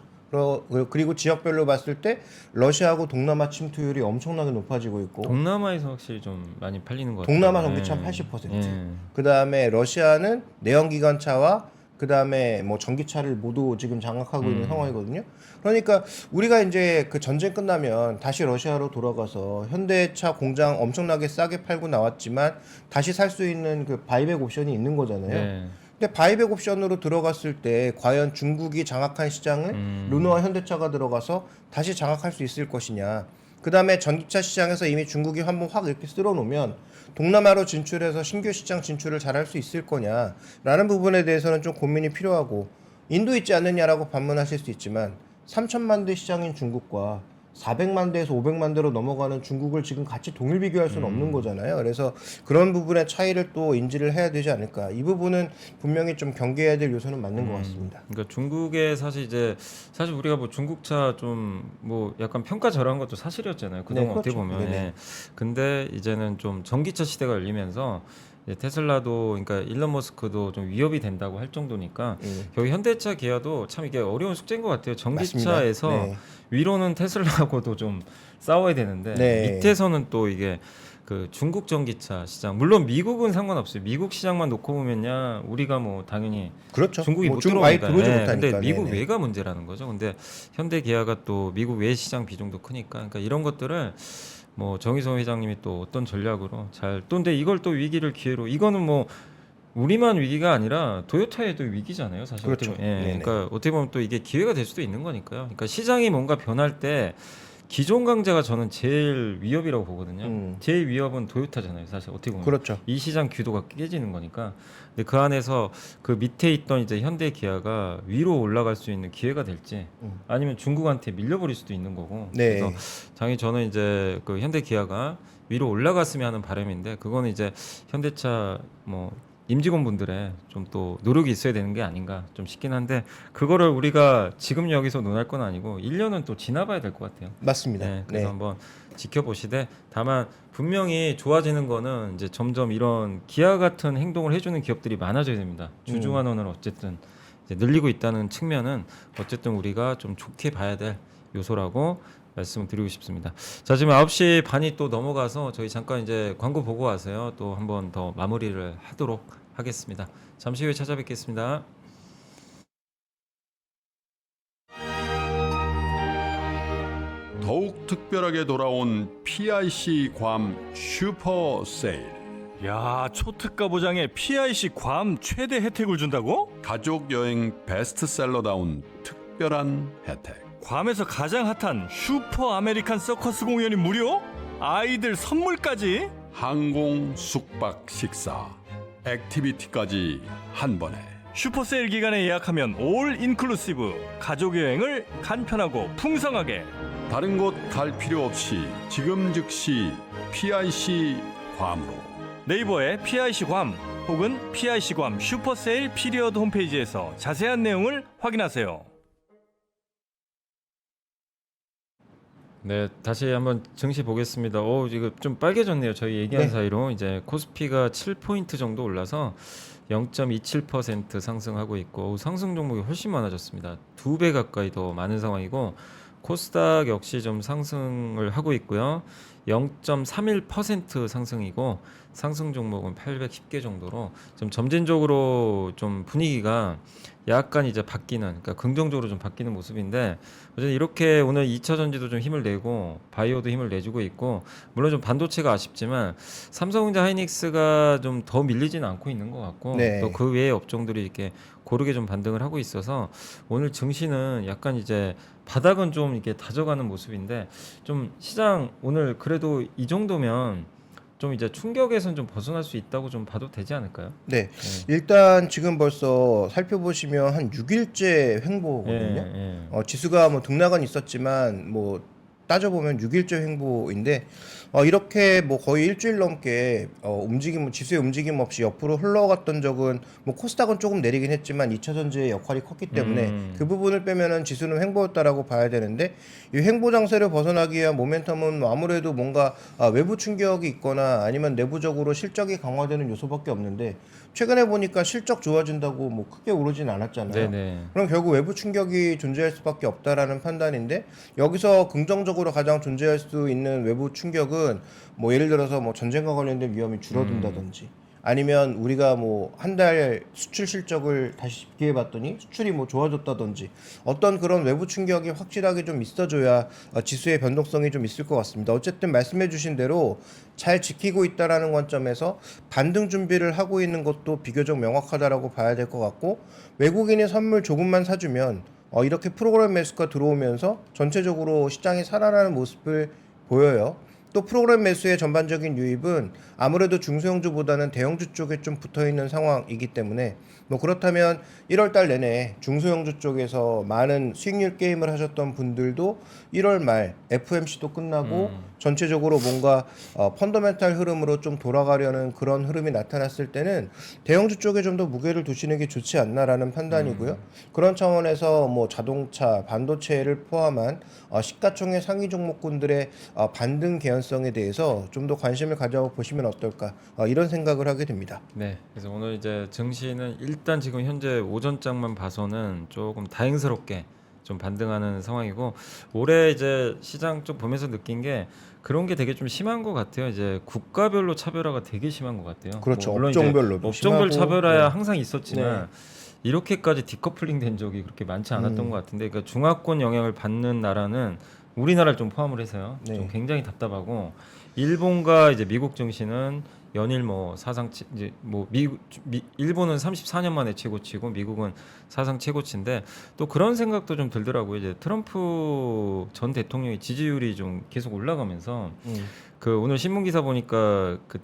그리고 지역별로 봤을 때 러시아하고 동남아 침투율이 엄청나게 높아지고 있고 동남아에서 확실히 좀 많이 팔리는 것 같아요. 동남아 전기차 한 80%. 예. 그 다음에 러시아는 내연기관차와 그 다음에 뭐 전기차를 모두 지금 장악하고 있는 상황이거든요. 그러니까 우리가 이제 그 전쟁 끝나면 다시 러시아로 돌아가서 현대차 공장 엄청나게 싸게 팔고 나왔지만 다시 살 수 있는 그 바이백 옵션이 있는 거잖아요. 네. 근데 바이백 옵션으로 들어갔을 때 과연 중국이 장악한 시장을 르노와 현대차가 들어가서 다시 장악할 수 있을 것이냐. 그 다음에 전기차 시장에서 이미 중국이 한번 확 이렇게 쓸어놓으면 동남아로 진출해서 신규 시장 진출을 잘할 수 있을 거냐라는 부분에 대해서는 좀 고민이 필요하고 인도 있지 않느냐라고 반문하실 수 있지만 3천만 대 시장인 중국과 400만 대에서 500만 대로 넘어가는 중국을 지금 같이 동일 비교할 수는 없는 거잖아요. 그래서 그런 부분의 차이를 또 인지를 해야 되지 않을까. 이 부분은 분명히 좀 경계해야 될 요소는 맞는 것 같습니다. 그러니까 중국에 사실 우리가 뭐 중국차 좀 뭐 약간 평가절하한 것도 사실이었잖아요. 그동안 네, 어떻게 그렇죠. 보면. 네네. 예. 근데 이제는 좀 전기차 시대가 열리면서 이제 테슬라도 그러니까 일론 머스크도 좀 위협이 된다고 할 정도니까 결국 현대차 기아도 참 이게 어려운 숙제인 것 같아요. 전기차에서 맞습니다. 네. 위로는 테슬라하고도 좀 싸워야 되는데 네. 밑에서는 또 이게 그 중국 전기차 시장 물론 미국은 상관없어요. 미국 시장만 놓고 보면야 우리가 뭐 당연히 그렇죠. 중국이 뭐 못 중국 아예 들어오니까. 들어오지 예, 못하니까. 근데 미국 네네. 외가 문제라는 거죠. 근데 현대 기아가 또 미국 외 시장 비중도 크니까 그러니까 이런 것들을 뭐 정의성 회장님이 또 어떤 전략으로 또 근데 이걸 또 위기를 기회로 이거는 뭐 우리만 위기가 아니라 도요타에도 위기잖아요, 사실. 그렇죠. 어떻게 보면. 예, 네네. 그러니까 어떻게 보면 또 이게 기회가 될 수도 있는 거니까요. 그러니까 시장이 뭔가 변할 때 기존 강자가 저는 제일 위협이라고 보거든요. 제일 위협은 도요타잖아요, 사실 어떻게 보면. 그렇죠. 이 시장 규도가 깨지는 거니까. 근데 그 안에서 그 밑에 있던 이제 현대 기아가 위로 올라갈 수 있는 기회가 될지 아니면 중국한테 밀려버릴 수도 있는 거고. 네. 그래서 당연히 저는 이제 그 현대 기아가 위로 올라갔으면 하는 바람인데 그거는 이제 현대차 뭐 임직원분들의 좀 또 노력이 있어야 되는 게 아닌가 좀 싶긴 한데 그거를 우리가 지금 여기서 논할 건 아니고 1년은 또 지나봐야 될 것 같아요. 맞습니다. 네, 그래서 네. 한번 지켜보시되 다만 분명히 좋아지는 거는 이제 점점 이런 기아 같은 행동을 해주는 기업들이 많아져야 됩니다. 주주환원을 어쨌든 이제 늘리고 있다는 측면은 어쨌든 우리가 좀 좋게 봐야 될 요소라고 말씀을 드리고 싶습니다. 자, 지금 9시 반이 또 넘어가서 저희 잠깐 이제 광고 보고 와서요. 또 한 번 더 마무리를 하도록 하겠습니다. 잠시 후에 찾아뵙겠습니다. 더욱 특별하게 돌아온 PIC 괌 슈퍼 세일. 야, 초특가 보장에 PIC 괌 최대 혜택을 준다고? 가족 여행 베스트셀러다운 특별한 혜택. 괌에서 가장 핫한 슈퍼 아메리칸 서커스 공연이 무료? 아이들 선물까지? 항공 숙박 식사 액티비티까지 한 번에. 슈퍼세일 기간에 예약하면 올 인클루시브 가족 여행을 간편하고 풍성하게. 다른 곳 갈 필요 없이 지금 즉시 PIC 괌으로. 네이버에 PIC 괌 혹은 PIC 괌 슈퍼세일 피리어드 홈페이지에서 자세한 내용을 확인하세요. 네, 다시 한번 증시 보겠습니다. 이거 좀 빨개졌네요. 저희 얘기한 네. 사이로 이제 코스피가 7포인트 정도 올라서 0.27% 상승하고 있고 상승 종목이 훨씬 많아졌습니다. 2배 가까이 더 많은 상황이고 코스닥 역시 좀 상승을 하고 있고요. 0.31% 상승이고 상승 종목은 810개 정도로 좀 점진적으로 좀 분위기가 약간 이제 바뀌는, 그러니까 긍정적으로 좀 바뀌는 모습인데 어쨌든 이렇게 오늘 2차 전지도 좀 힘을 내고 바이오도 힘을 내주고 있고, 물론 좀 반도체가 아쉽지만 삼성전자 하이닉스가 좀 더 밀리지는 않고 있는 것 같고 네. 또 그 외의 업종들이 이렇게 고르게 좀 반등을 하고 있어서 오늘 증시는 약간 이제 바닥은 좀 이렇게 다져가는 모습인데, 좀 시장 오늘 그래도 이 정도면 좀 이제 충격에선 좀 벗어날 수 있다고 좀 봐도 되지 않을까요? 네. 일단 지금 벌써 살펴보시면 한 6일째 횡보거든요. 예. 지수가 뭐 등락은 있었지만 뭐 따져보면 6일째 횡보인데 이렇게 뭐 거의 일주일 넘게 지수의 움직임 없이 옆으로 흘러갔던 적은 뭐 코스닥은 조금 내리긴 했지만 2차 전지의 역할이 컸기 때문에 그 부분을 빼면은 지수는 횡보였다라고 봐야 되는데, 이 횡보 장세를 벗어나기 위한 모멘텀은 아무래도 뭔가 외부 충격이 있거나 아니면 내부적으로 실적이 강화되는 요소밖에 없는데, 최근에 보니까 실적 좋아진다고 뭐 크게 오르진 않았잖아요. 네네. 그럼 결국 외부 충격이 존재할 수밖에 없다라는 판단인데, 여기서 긍정적으로 가장 존재할 수 있는 외부 충격은 뭐 예를 들어서 뭐 전쟁과 관련된 위험이 줄어든다든지, 아니면 우리가 뭐 한 달 수출 실적을 다시 비교해 봤더니 수출이 뭐 좋아졌다든지, 어떤 그런 외부 충격이 확실하게 좀 있어줘야 지수의 변동성이 좀 있을 것 같습니다. 어쨌든 말씀해 주신 대로 잘 지키고 있다라는 관점에서 반등 준비를 하고 있는 것도 비교적 명확하다라고 봐야 될 것 같고, 외국인이 선물 조금만 사주면 이렇게 프로그램 매수가 들어오면서 전체적으로 시장이 살아나는 모습을 보여요. 또 프로그램 매수의 전반적인 유입은 아무래도 중소형주보다는 대형주 쪽에 좀 붙어있는 상황이기 때문에, 뭐 그렇다면 1월달 내내 중소형주 쪽에서 많은 수익률 게임을 하셨던 분들도 1월 말 FMC도 끝나고 전체적으로 뭔가 펀더멘탈 흐름으로 좀 돌아가려는 그런 흐름이 나타났을 때는 대형주 쪽에 좀 더 무게를 두시는 게 좋지 않나라는 판단이고요. 그런 차원에서 뭐 자동차, 반도체를 포함한 시가총액 상위 종목군들의 반등 개연성에 대해서 좀 더 관심을 가져보시면 어떨까, 이런 생각을 하게 됩니다. 네. 그래서 오늘 이제 증시는 일단 지금 현재 오전장만 봐서는 조금 다행스럽게 좀 반등하는 상황이고, 올해 이제 시장 좀 보면서 느낀 게 그런 게 되게 좀 심한 것 같아요. 이제 국가별로 차별화가 되게 심한 것 같아요. 그렇죠. 뭐 물론 이제 업종별로도 업종별 심하고, 차별화야 네. 항상 있었지만 이렇게까지 디커플링 된 적이 그렇게 많지 않았던 것 같은데, 그러니까 중화권 영향을 받는 나라는 우리나라를 좀 포함을 해서요. 네. 좀 굉장히 답답하고, 일본과 이제 미국 증시는 연일 뭐 사상 이제 뭐 일본은 34년 만에 최고치고 미국은 사상 최고치인데, 또 그런 생각도 좀 들더라고요. 이제 트럼프 전 대통령의 지지율이 좀 계속 올라가면서 그 오늘 신문 기사 보니까 그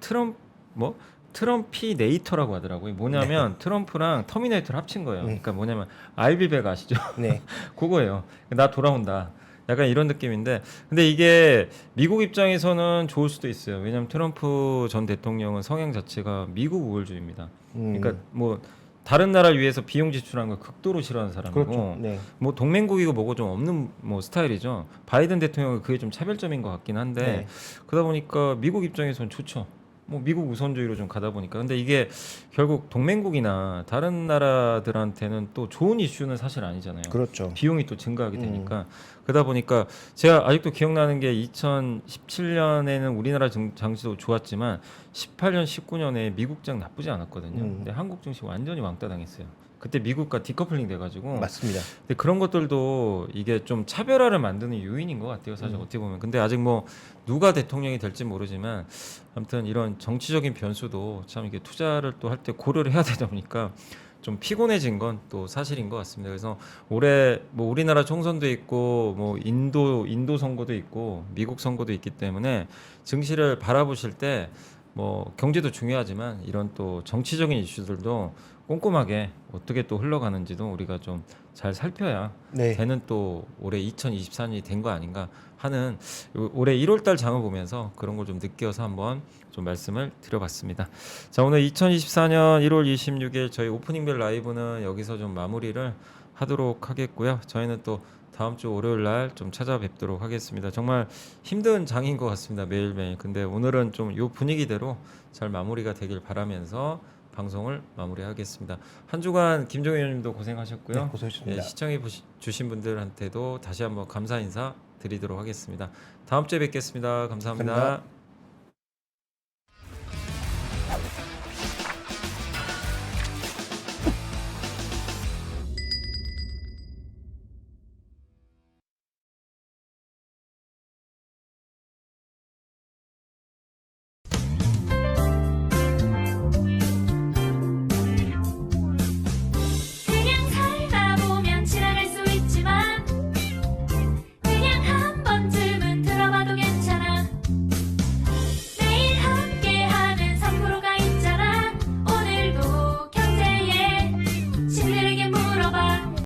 트럼피네이터라고 하더라고요. 뭐냐면 트럼프랑 터미네이터를 합친 거예요. 그러니까 뭐냐면 알비백 아시죠? 네. 그거예요. 나 돌아온다. 약간 이런 느낌인데, 근데 이게 미국 입장에서는 좋을 수도 있어요. 왜냐하면 트럼프 전 대통령은 성향 자체가 미국 우월주의입니다. 그러니까 뭐 다른 나라를 위해서 비용 지출하는 걸 극도로 싫어하는 사람이고, 그렇죠. 네. 뭐 동맹국이고 뭐고 좀 없는 뭐 스타일이죠. 바이든 대통령은 그게 좀 차별점인 것 같긴 한데, 네. 그러다 보니까 미국 입장에서는 좋죠. 뭐 미국 우선주의로 좀 가다 보니까. 근데 이게 결국 동맹국이나 다른 나라들한테는 또 좋은 이슈는 사실 아니잖아요. 그렇죠. 비용이 또 증가하게 되니까. 그러다 보니까 제가 아직도 기억나는 게 2017년에는 우리나라 장시도 좋았지만 18년, 19년에 미국장 나쁘지 않았거든요. 근데 한국 증시 완전히 왕따 당했어요. 그때 미국과 디커플링 돼가지고. 맞습니다. 근데 그런 것들도 이게 좀 차별화를 만드는 요인인 것 같아요, 사실 어떻게 보면. 근데 아직 뭐 누가 대통령이 될지 모르지만 아무튼 이런 정치적인 변수도 참 이게 투자를 또 할 때 고려를 해야 되다 보니까 좀 피곤해진 건 또 사실인 것 같습니다. 그래서 올해 뭐 우리나라 총선도 있고 뭐 인도 선거도 있고 미국 선거도 있기 때문에 증시를 바라보실 때 뭐 경제도 중요하지만 이런 또 정치적인 이슈들도 꼼꼼하게 어떻게 또 흘러가는지도 우리가 좀 잘 살펴야 네. 되는 또 올해 2024년이 된 거 아닌가 하는, 올해 1월달 장을 보면서 그런 걸 좀 느껴서 한번 좀 말씀을 드려봤습니다. 자, 오늘 2024년 1월 26일 저희 오프닝벨 라이브는 여기서 좀 마무리를 하도록 하겠고요. 저희는 또 다음 주 월요일 날 좀 찾아뵙도록 하겠습니다. 정말 힘든 장인 것 같습니다. 매일매일. 근데 오늘은 좀 요 분위기대로 잘 마무리가 되길 바라면서 방송을 마무리하겠습니다. 한 주간 김종현 의원님도 고생하셨고요. 네, 고생하셨습니다. 시청해 주신 분들한테도 다시 한번 감사 인사 드리도록 하겠습니다. 다음 주에 뵙겠습니다 감사합니다. 감사합니다.